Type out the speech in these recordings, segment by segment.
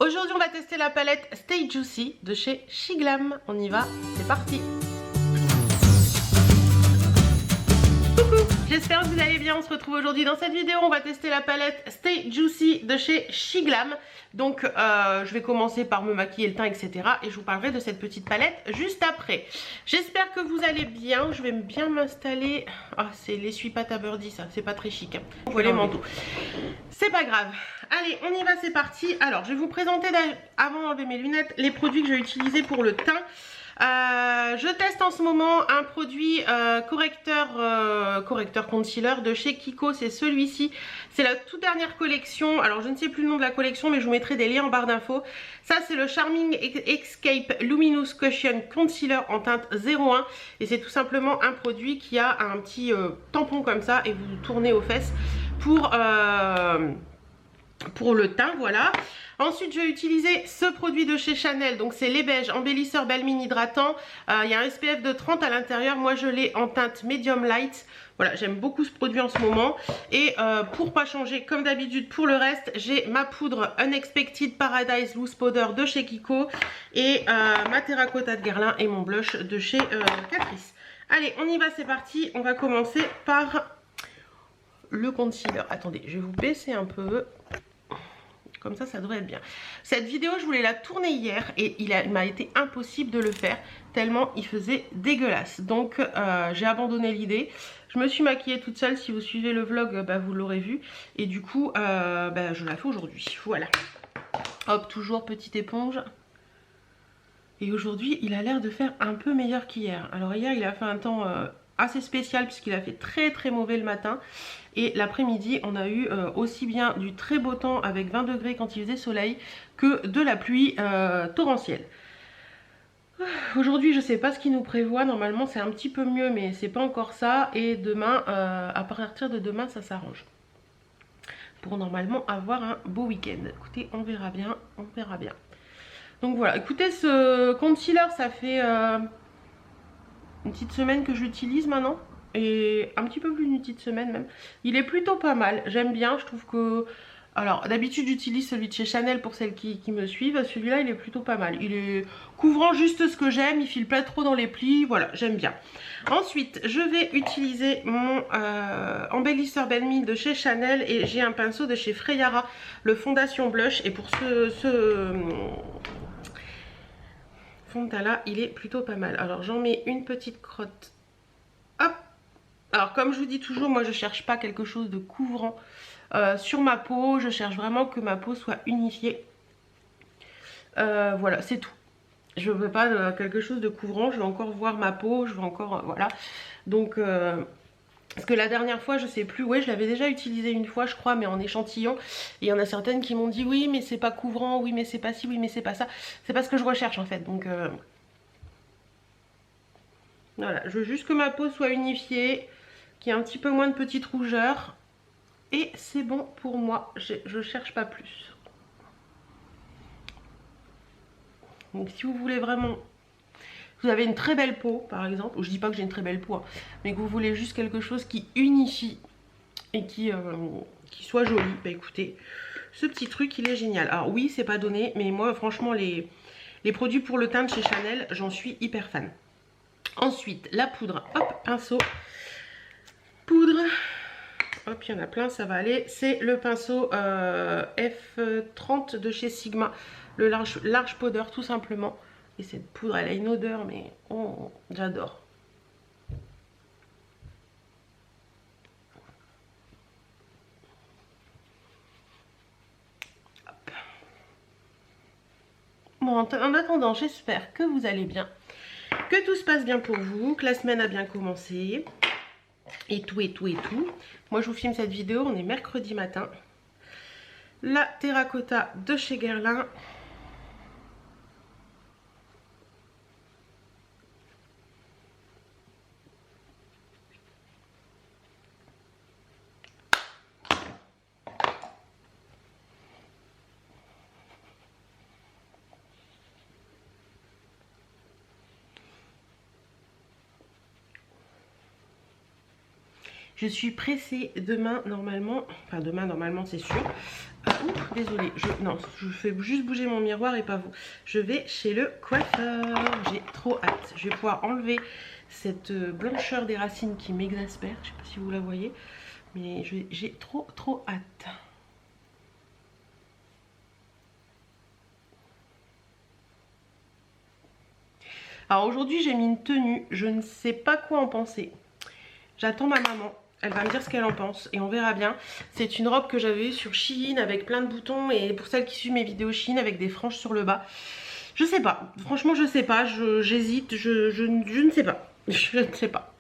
Aujourd'hui, on va tester la palette Stay Juicy de chez Shiglam. On y va, c'est parti. Coucou, j'espère que vous allez bien. On se retrouve aujourd'hui dans cette vidéo. On va tester la palette Stay Juicy de chez Shiglam. Donc, je vais commencer par me maquiller le teint, etc. Et je vous parlerai de cette petite palette juste après. J'espère que vous allez bien. Je vais bien m'installer. Ah, c'est l'essuie-pâte à Birdie, ça. C'est pas très chic. Hein. On voit les manteaux. C'est pas grave. Allez, on y va, c'est parti. Alors, je vais vous présenter, avant d'enlever mes lunettes, les produits que j'ai utilisés pour le teint. Je teste en ce moment un produit correcteur concealer de chez Kiko. C'est celui-ci. C'est la toute dernière collection. Alors, je ne sais plus le nom de la collection, mais je vous mettrai des liens en barre d'infos. Ça, c'est le Charming Escape Luminous Cushion Concealer en teinte 01. Et c'est tout simplement un produit qui a un petit tampon comme ça et vous tournez aux fesses pour le teint, voilà. Ensuite, je vais utiliser ce produit de chez Chanel. Donc, c'est les beiges embellisseur Balmain hydratant. Il y a un SPF de 30 à l'intérieur. Moi, je l'ai en teinte medium light. Voilà, j'aime beaucoup ce produit en ce moment. Et pour pas changer, comme d'habitude, pour le reste, j'ai ma poudre Unexpected Paradise Loose Powder de chez Kiko. Et ma terracotta de Guerlain et mon blush de chez Catrice. Allez, on y va, c'est parti. On va commencer par le concealer. Attendez, je vais vous baisser un peu. Comme ça devrait être bien. Cette vidéo, je voulais la tourner hier et il m'a été impossible de le faire tellement il faisait dégueulasse. Donc, j'ai abandonné l'idée. Je me suis maquillée toute seule. Si vous suivez le vlog, bah, vous l'aurez vu. Et du coup, bah, je la fais aujourd'hui. Voilà. Hop, toujours petite éponge. Et aujourd'hui, il a l'air de faire un peu meilleur qu'hier. Alors hier, il a fait un temps assez spécial puisqu'il a fait très très mauvais le matin. Et l'après-midi, on a eu aussi bien du très beau temps avec 20 degrés quand il faisait soleil que de la pluie torrentielle. Aujourd'hui, je sais pas ce qu'il nous prévoit. Normalement, c'est un petit peu mieux, mais c'est pas encore ça. Et demain, à partir de demain, ça s'arrange. Pour normalement avoir un beau week-end. Écoutez, on verra bien, on verra bien. Donc voilà, écoutez, ce concealer, ça fait une petite semaine que je l'utilise maintenant. Et un petit peu plus d'une petite semaine même. Il est plutôt pas mal, j'aime bien, je trouve que... Alors d'habitude j'utilise celui de chez Chanel pour celles qui me suivent. Celui-là il est plutôt pas mal. Il est couvrant juste ce que j'aime, il file pas trop dans les plis, voilà, j'aime bien. Ensuite je vais utiliser mon embellisseur Balmain de chez Chanel. Et j'ai un pinceau de chez Freyara, le Fondation Blush. Et pour ce fond de teint là, il est plutôt pas mal. Alors j'en mets une petite crotte. Hop. Alors comme je vous dis toujours, moi je cherche pas quelque chose de couvrant sur ma peau. Je cherche vraiment que ma peau soit unifiée. Voilà, c'est tout. Je veux pas quelque chose de couvrant. Je veux encore voir ma peau. Je veux encore... voilà. Donc... parce que la dernière fois, je sais plus, ouais, je l'avais déjà utilisé une fois, je crois, mais en échantillon. Et il y en a certaines qui m'ont dit oui, mais c'est pas couvrant, oui, mais c'est pas ci, oui, mais c'est pas ça. C'est pas ce que je recherche en fait. Donc voilà, je veux juste que ma peau soit unifiée, qu'il y ait un petit peu moins de petites rougeurs. Et c'est bon pour moi, je cherche pas plus. Donc si vous voulez vraiment... Vous avez une très belle peau par exemple, ou je dis pas que j'ai une très belle peau, hein, mais que vous voulez juste quelque chose qui unifie et qui soit joli, bah écoutez, ce petit truc il est génial. Alors oui, c'est pas donné, mais moi franchement les produits pour le teint de chez Chanel, j'en suis hyper fan. Ensuite, la poudre, hop, pinceau, poudre, hop, il y en a plein, ça va aller. C'est le pinceau F30 de chez Sigma, le large powder tout simplement. Et cette poudre, elle a une odeur, mais oh, j'adore. Bon, en attendant, j'espère que vous allez bien, que tout se passe bien pour vous, que la semaine a bien commencé, et tout, et tout, et tout. Moi, je vous filme cette vidéo, on est mercredi matin. La terracotta de chez Guerlain. Je suis pressée demain normalement, enfin demain normalement c'est sûr, Ouh, désolée, non, je fais juste bouger mon miroir et pas vous. Je vais chez le coiffeur. J'ai trop hâte. Je vais pouvoir enlever cette blancheur des racines qui m'exaspère. Je sais pas si vous la voyez, mais j'ai trop hâte. Alors aujourd'hui j'ai mis une tenue, je ne sais pas quoi en penser. J'attends ma maman, elle va me dire ce qu'elle en pense et on verra bien. C'est une robe que j'avais eue sur Shein avec plein de boutons et pour celles qui suivent mes vidéos Shein avec des franges sur le bas. Je sais pas, franchement je sais pas, j'hésite, je ne sais pas. Je ne sais pas.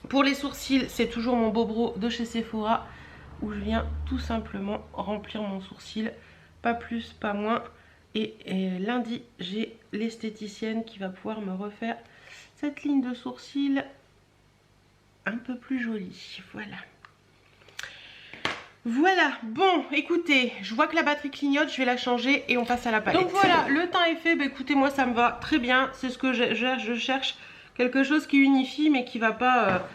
Pour les sourcils, c'est toujours mon Bobro de chez Sephora où je viens tout simplement remplir mon sourcil, pas plus, pas moins. Et lundi, j'ai l'esthéticienne qui va pouvoir me refaire cette ligne de sourcils un peu plus jolie. Voilà. Voilà, bon, écoutez, je vois que la batterie clignote, je vais la changer et on passe à la palette. Donc voilà, le teint est fait, bah écoutez, moi ça me va très bien, c'est ce que je cherche, quelque chose qui unifie mais qui va pas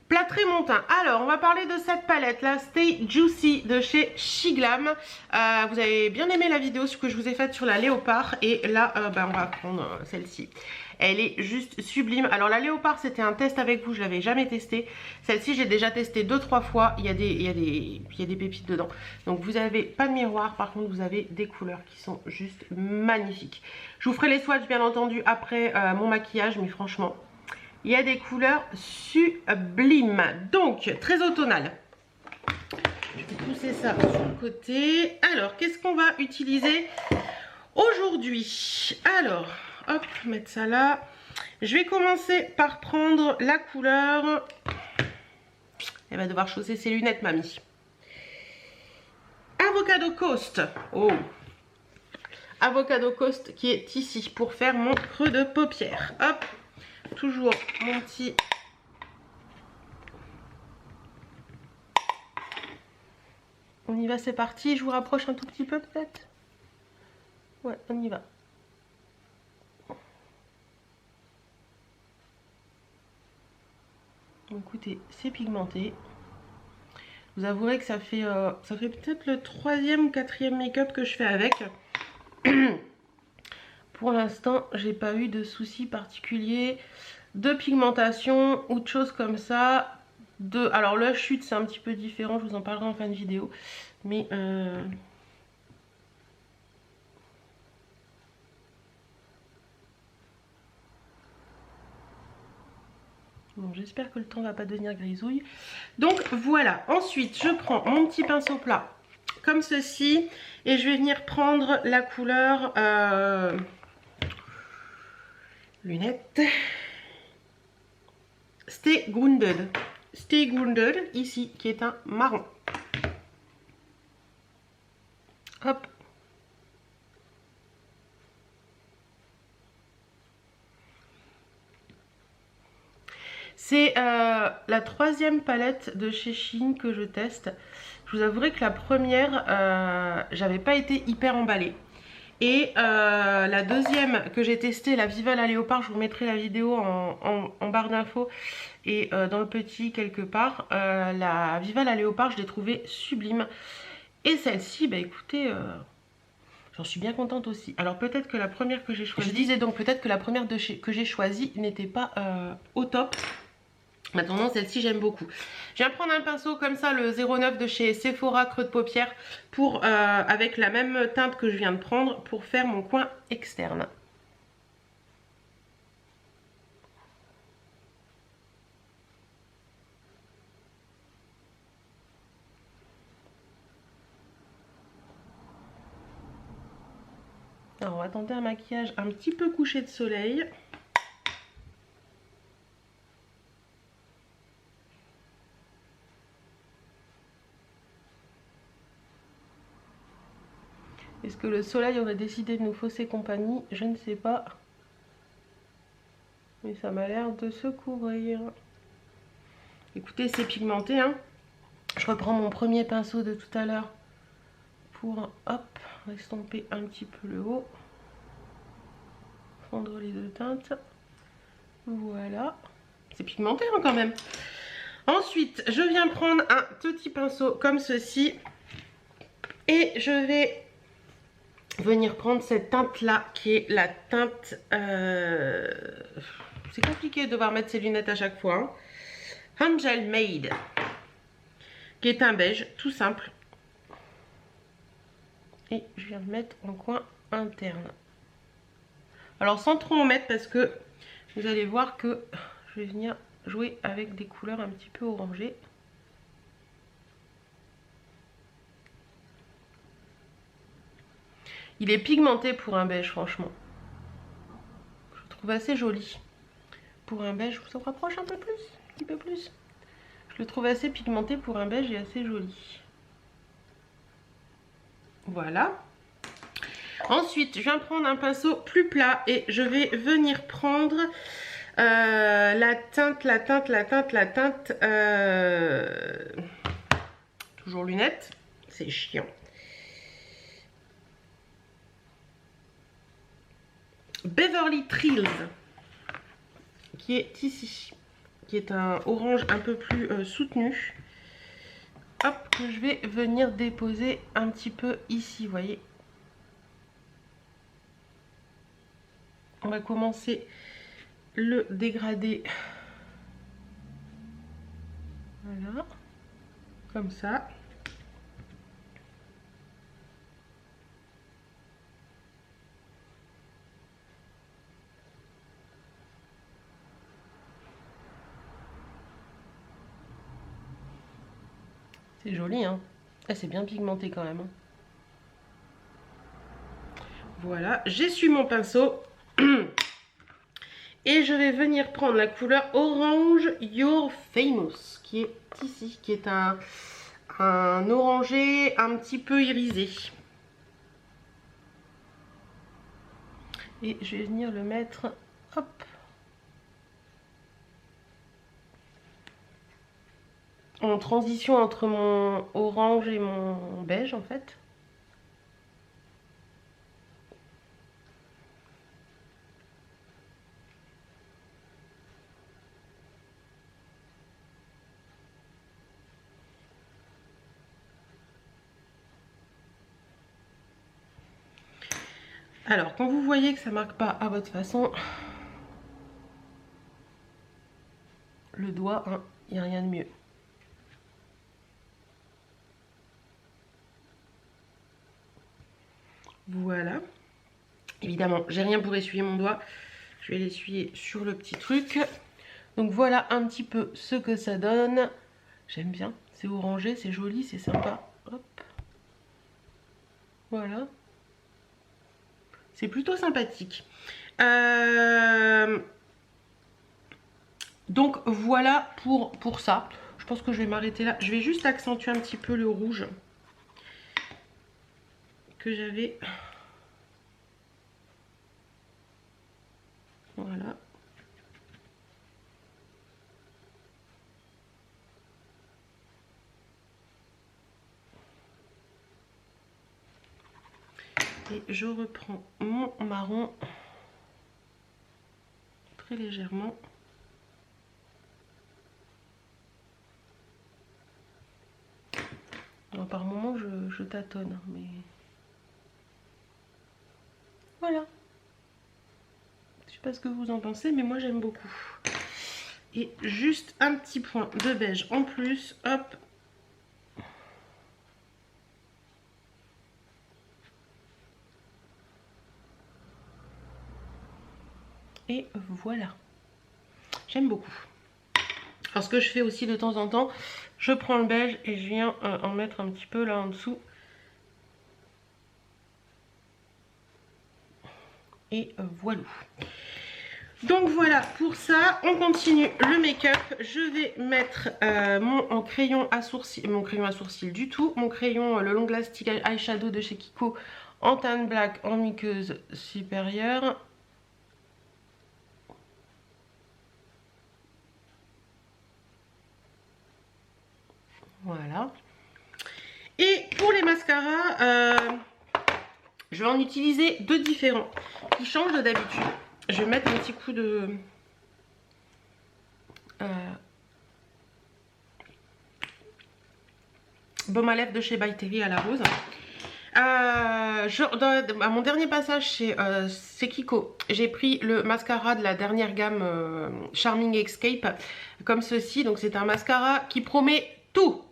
plâtrer mon teint. Alors, on va parler de cette palette là, Stay Juicy de chez Shiglam. Vous avez bien aimé la vidéo que je vous ai faite sur la léopard et là, on va prendre celle-ci. Elle est juste sublime. Alors la léopard c'était un test avec vous, je l'avais jamais testé. Celle-ci j'ai déjà testé 2-3 fois, il y a des pépites dedans. Donc vous avez pas de miroir, par contre vous avez des couleurs qui sont juste magnifiques. Je vous ferai les swatchs bien entendu après mon maquillage, mais franchement il y a des couleurs sublimes. Donc très automnal. Je vais pousser ça sur le côté. Alors qu'est-ce qu'on va utiliser aujourd'hui? Alors hop, mettre ça là. Je vais commencer par prendre la couleur. Elle va devoir chausser ses lunettes, mamie. Avocado Coast. Oh. Avocado Coast qui est ici pour faire mon creux de paupière. Hop. Toujours mon petit. On y va, c'est parti. Je vous rapproche un tout petit peu peut-être. Ouais, on y va. Écoutez, c'est pigmenté. Vous avouerez que ça fait peut-être le 3e ou 4e make-up que je fais avec. Pour l'instant, j'ai pas eu de soucis particuliers de pigmentation ou de choses comme ça. Alors la chute, c'est un petit peu différent, je vous en parlerai en fin de vidéo. Mais bon, j'espère que le temps va pas devenir grisouille. Donc voilà, ensuite je prends mon petit pinceau plat comme ceci et je vais venir prendre la couleur lunettes Stay Grounded. Stay Grounded ici qui est un marron. Hop. C'est la 3e palette de chez Shein que je teste. Je vous avouerai que la première, j'avais pas été hyper emballée. Et la 2e que j'ai testée, la Viva la Léopard, je vous mettrai la vidéo en barre d'infos et dans le petit quelque part. La Viva la Léopard, je l'ai trouvée sublime. Et celle-ci, bah écoutez, j'en suis bien contente aussi. Alors peut-être que la première que j'ai choisie, je disais donc peut-être que la première que j'ai choisie n'était pas au top. Maintenant celle-ci j'aime beaucoup. Je viens prendre un pinceau comme ça, le 09 de chez Sephora creux de paupière, pour avec la même teinte que je viens de prendre pour faire mon coin externe. Alors on va tenter un maquillage un petit peu couché de soleil. Est-ce que le soleil aurait décidé de nous fausser compagnie? Je ne sais pas. Mais ça m'a l'air de se couvrir. Écoutez, c'est pigmenté, hein. Je reprends mon premier pinceau de tout à l'heure pour, hop, estomper un petit peu le haut. Fondre les deux teintes. Voilà. C'est pigmenté, hein, quand même. Ensuite, je viens prendre un petit pinceau comme ceci. Et je vais venir prendre cette teinte là qui est la teinte c'est compliqué de devoir mettre ses lunettes à chaque fois hein. Angel Made, qui est un beige tout simple, et je viens de mettre en coin interne, alors sans trop en mettre parce que vous allez voir que je vais venir jouer avec des couleurs un petit peu orangées. Il est pigmenté pour un beige, franchement. Je le trouve assez joli. Pour un beige, ça se rapproche un peu plus, un petit peu plus. Je le trouve assez pigmenté pour un beige et assez joli. Voilà. Ensuite, je viens prendre un pinceau plus plat et je vais venir prendre la teinte. Toujours lunettes, c'est chiant. Beverly Trills, qui est ici, qui est un orange un peu plus soutenu. Hop, que je vais venir déposer un petit peu ici, vous voyez. On va commencer le dégradé. Voilà, comme ça. C'est joli, hein. Ah, c'est bien pigmenté quand même. Voilà, j'essuie mon pinceau. Et je vais venir prendre la couleur Orange You're Famous, qui est ici, qui est un orangé un petit peu irisé. Et je vais venir le mettre, hop, en transition entre mon orange et mon beige en fait. Alors, quand vous voyez que ça marque pas à votre façon, le doigt, hein, il n'y a rien de mieux. Voilà. Évidemment, j'ai rien pour essuyer mon doigt. Je vais l'essuyer sur le petit truc. Donc voilà un petit peu ce que ça donne. J'aime bien. C'est orangé, c'est joli, c'est sympa. Hop. Voilà. C'est plutôt sympathique. Donc voilà pour ça. Je pense que je vais m'arrêter là. Je vais juste accentuer un petit peu le rouge que j'avais. Voilà. Et je reprends mon marron très légèrement. Alors, par moment je tâtonne, mais voilà. Je sais pas ce que vous en pensez, mais moi j'aime beaucoup. Et juste un petit point de beige en plus, hop. Et voilà. J'aime beaucoup. Alors ce que je fais aussi de temps en temps, je prends le beige et je viens en mettre un petit peu là en dessous. Et voilà. Donc voilà pour ça, on continue le make-up. Je vais mettre mon crayon à sourcils du tout, mon crayon le Long Lasting Eyeshadow de chez Kiko en teinte black en muqueuse supérieure. Voilà. Et pour les mascaras, je vais en utiliser deux différents qui changent de d'habitude. Je vais mettre un petit coup de baume à lèvres de chez By Terry à la rose. À mon dernier passage chez Kiko, j'ai pris le mascara de la dernière gamme Charming Escape, comme ceci. Donc c'est un mascara qui promet tout.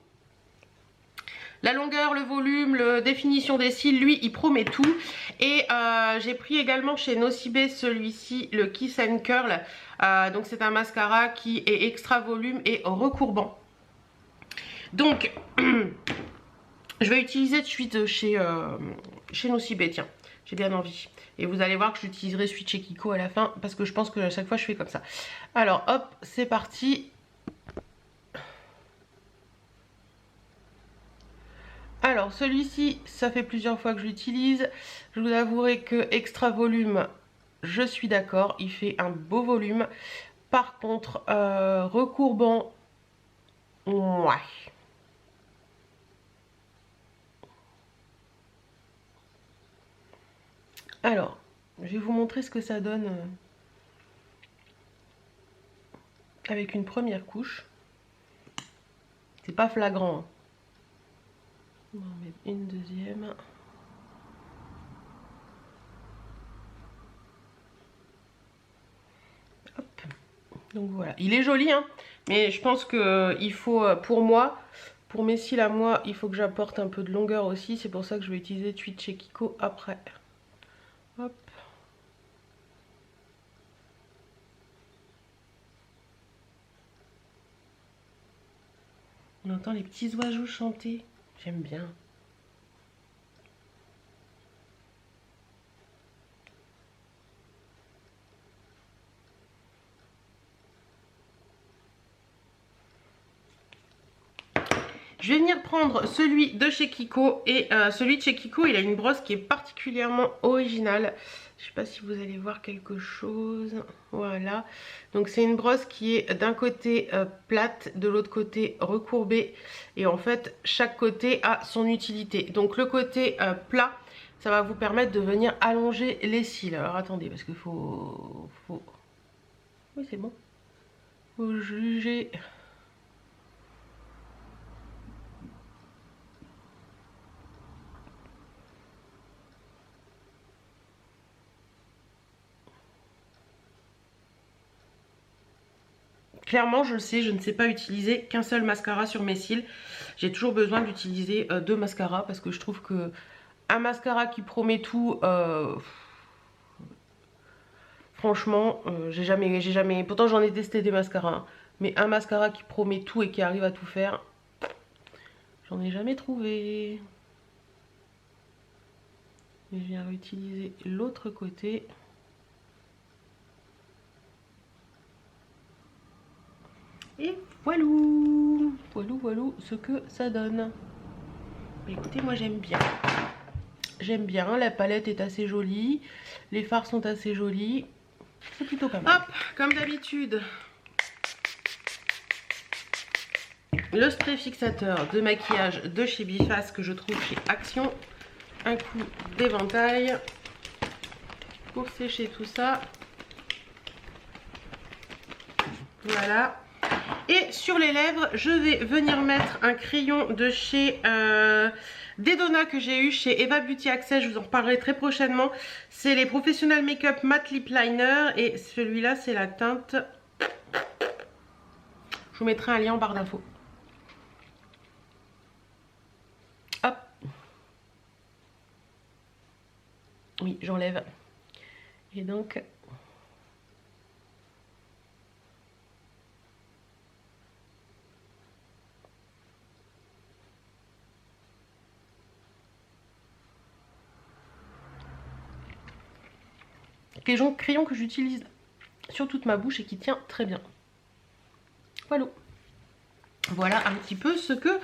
La longueur, le volume, la définition des cils, lui, il promet tout. Et j'ai pris également chez Nocibé celui-ci, le Kiss and Curl. Donc c'est un mascara qui est extra volume et recourbant. Donc... je vais utiliser de suite chez Nocibé, tiens, j'ai bien envie. Et vous allez voir que j'utiliserai celui de chez Kiko à la fin, parce que je pense que à chaque fois je fais comme ça. Alors hop, c'est parti. Alors celui-ci, ça fait plusieurs fois que je l'utilise. Je vous avouerai que extra volume, je suis d'accord, il fait un beau volume. Par contre, recourbant, ouais. Alors, je vais vous montrer ce que ça donne avec une première couche. C'est pas flagrant. On va en mettre une deuxième. Hop. Donc voilà, il est joli, hein, mais je pense que il faut, pour moi, pour mes cils à moi, il faut que j'apporte un peu de longueur aussi. C'est pour ça que je vais utiliser celui de chez Kiko après. Hop. On entend les petits oiseaux chanter. J'aime bien. Je vais venir prendre celui de chez Kiko. Et celui de chez Kiko, il a une brosse qui est particulièrement originale. Je ne sais pas si vous allez voir quelque chose. Voilà. Donc c'est une brosse qui est d'un côté plate, de l'autre côté recourbée. Et en fait, chaque côté a son utilité. Donc le côté plat, ça va vous permettre de venir allonger les cils. Alors attendez, parce qu'il faut... Oui, c'est bon. Faut juger... Clairement, je le sais, je ne sais pas utiliser qu'un seul mascara sur mes cils. J'ai toujours besoin d'utiliser deux mascaras parce que je trouve que un mascara qui promet tout, franchement, j'ai jamais... Pourtant, j'en ai testé des mascaras, hein, mais un mascara qui promet tout et qui arrive à tout faire, j'en ai jamais trouvé. Et je viens réutiliser l'autre côté. Et voilou, voilou ce que ça donne. Mais écoutez, moi j'aime bien. J'aime bien, la palette est assez jolie. Les fards sont assez jolis. C'est plutôt pas mal. Hop, comme d'habitude. Le spray fixateur de maquillage de chez Biface que je trouve chez Action. Un coup d'éventail pour sécher tout ça. Voilà. Et sur les lèvres, je vais venir mettre un crayon de chez Dedona que j'ai eu chez Eva Beauty Access. Je vous en reparlerai très prochainement. C'est les Professional Makeup Matte Lip Liner. Et celui-là, c'est la teinte... Je vous mettrai un lien en barre d'infos. Hop. Oui, j'enlève. Et donc... crayon que j'utilise sur toute ma bouche et qui tient très bien. Voilà. Voilà un petit peu ce que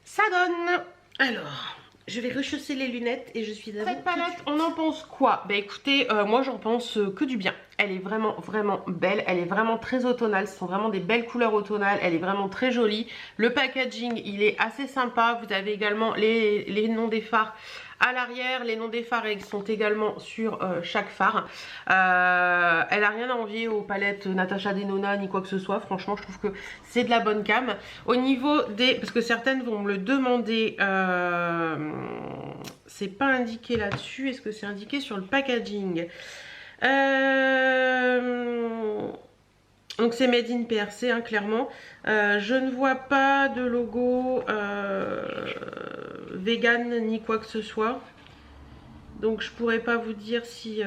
ça donne. Alors, je vais rechausser les lunettes et je suis à cette palette. On en pense quoi? Bah écoutez, moi j'en pense que du bien. Elle est vraiment belle, elle est vraiment très automnale, ce sont vraiment des belles couleurs automnales, elle est vraiment très jolie. Le packaging, il est assez sympa. Vous avez également les noms des fards à l'arrière. Les noms des fards sont également sur chaque phare. Elle a rien à envier aux palettes Natasha Denona ni quoi que ce soit. Franchement, je trouve que c'est de la bonne cam. Au niveau des... parce que certaines vont me le demander, c'est pas indiqué là-dessus. Est-ce que c'est indiqué sur le packaging? Donc c'est Made in PRC, hein, clairement. Je ne vois pas de logo vegan ni quoi que ce soit. Donc je pourrais pas vous dire si...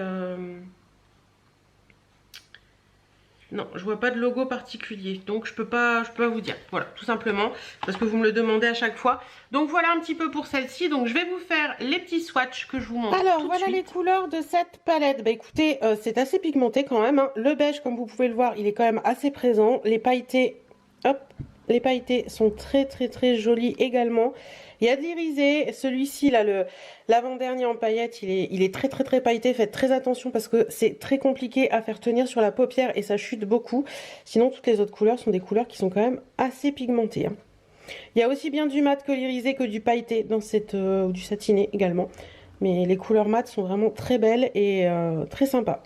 Non, je vois pas de logo particulier, donc je peux pas vous dire. Voilà, tout simplement, parce que vous me le demandez à chaque fois. Donc voilà un petit peu pour celle-ci. Donc je vais vous faire les petits swatchs que je vous montre. Alors voilà les couleurs de cette palette. Bah écoutez, c'est assez pigmenté quand même, hein. Le beige, comme vous pouvez le voir, il est quand même assez présent. Les pailletés, hop, les pailletés sont très jolis également. Il y a de l'irisé, celui-ci là, l'avant-dernier en paillettes, il est très pailleté. Faites très attention parce que c'est très compliqué à faire tenir sur la paupière et ça chute beaucoup. Sinon toutes les autres couleurs sont des couleurs qui sont quand même assez pigmentées, hein. Il y a aussi bien du mat que l'irisé que du pailleté dans cette, du satiné également. Mais les couleurs mat sont vraiment très belles et très sympas.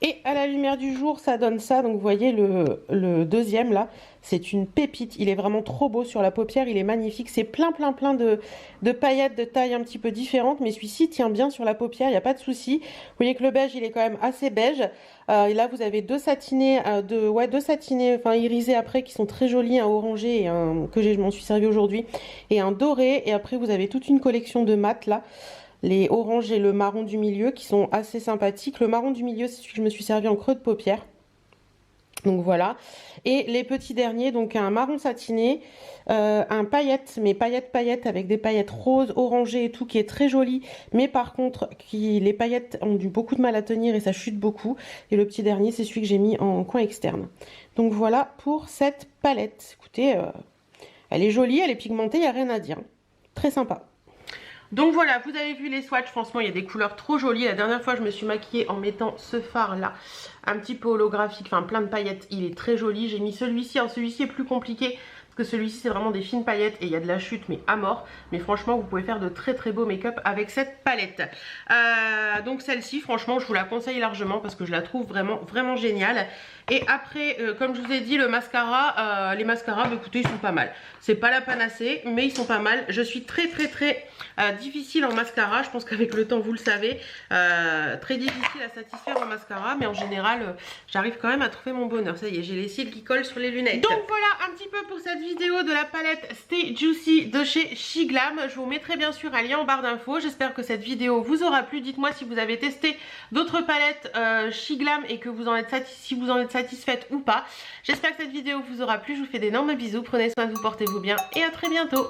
Et à la lumière du jour, ça donne ça. Donc vous voyez le deuxième là, c'est une pépite. Il est vraiment trop beau sur la paupière, il est magnifique. C'est plein de paillettes de taille un petit peu différentes. Mais celui-ci tient bien sur la paupière, il n'y a pas de souci. Vous voyez que le beige, il est quand même assez beige. Et là, vous avez deux satinés, deux satinés, enfin irisés après, qui sont très jolis. Un orangé et un que je m'en suis servi aujourd'hui. Et un doré. Et après, vous avez toute une collection de mat là. Les oranges et le marron du milieu qui sont assez sympathiques. Le marron du milieu, c'est celui que je me suis servi en creux de paupière. Donc voilà. Et les petits derniers, donc un marron satiné, un paillette, mais paillettes avec des paillettes roses, orangées et tout, qui est très joli. Mais par contre, les paillettes ont beaucoup de mal à tenir et ça chute beaucoup. Et le petit dernier, c'est celui que j'ai mis en coin externe. Donc voilà pour cette palette. Écoutez, elle est jolie, elle est pigmentée, il n'y a rien à dire. Très sympa. Donc voilà, vous avez vu les swatchs, franchement il y a des couleurs trop jolies. La dernière fois je me suis maquillée en mettant ce fard là, un petit peu holographique, enfin plein de paillettes, il est très joli. J'ai mis celui-ci, alors celui-ci est plus compliqué parce que celui-ci c'est vraiment des fines paillettes et il y a de la chute mais à mort. Mais franchement vous pouvez faire de très beaux make-up avec cette palette. Donc celle-ci franchement je vous la conseille largement parce que je la trouve vraiment géniale. Et après comme je vous ai dit le mascara, les mascaras bah, écoutez ils sont pas mal. C'est pas la panacée mais ils sont pas mal. Je suis très difficile en mascara, je pense qu'avec le temps vous le savez, très difficile à satisfaire en mascara, mais en général j'arrive quand même à trouver mon bonheur. Ça y est, j'ai les cils qui collent sur les lunettes. Donc voilà un petit peu pour cette vidéo de la palette Stay Juicy de chez Shiglam. Je vous mettrai bien sûr un lien en barre d'infos. J'espère que cette vidéo vous aura plu. Dites-moi si vous avez testé d'autres palettes Shiglam et que vous en êtes si vous en êtes satisfaite ou pas. J'espère que cette vidéo vous aura plu. Je vous fais d'énormes bisous, prenez soin de vous, portez-vous bien et à très bientôt.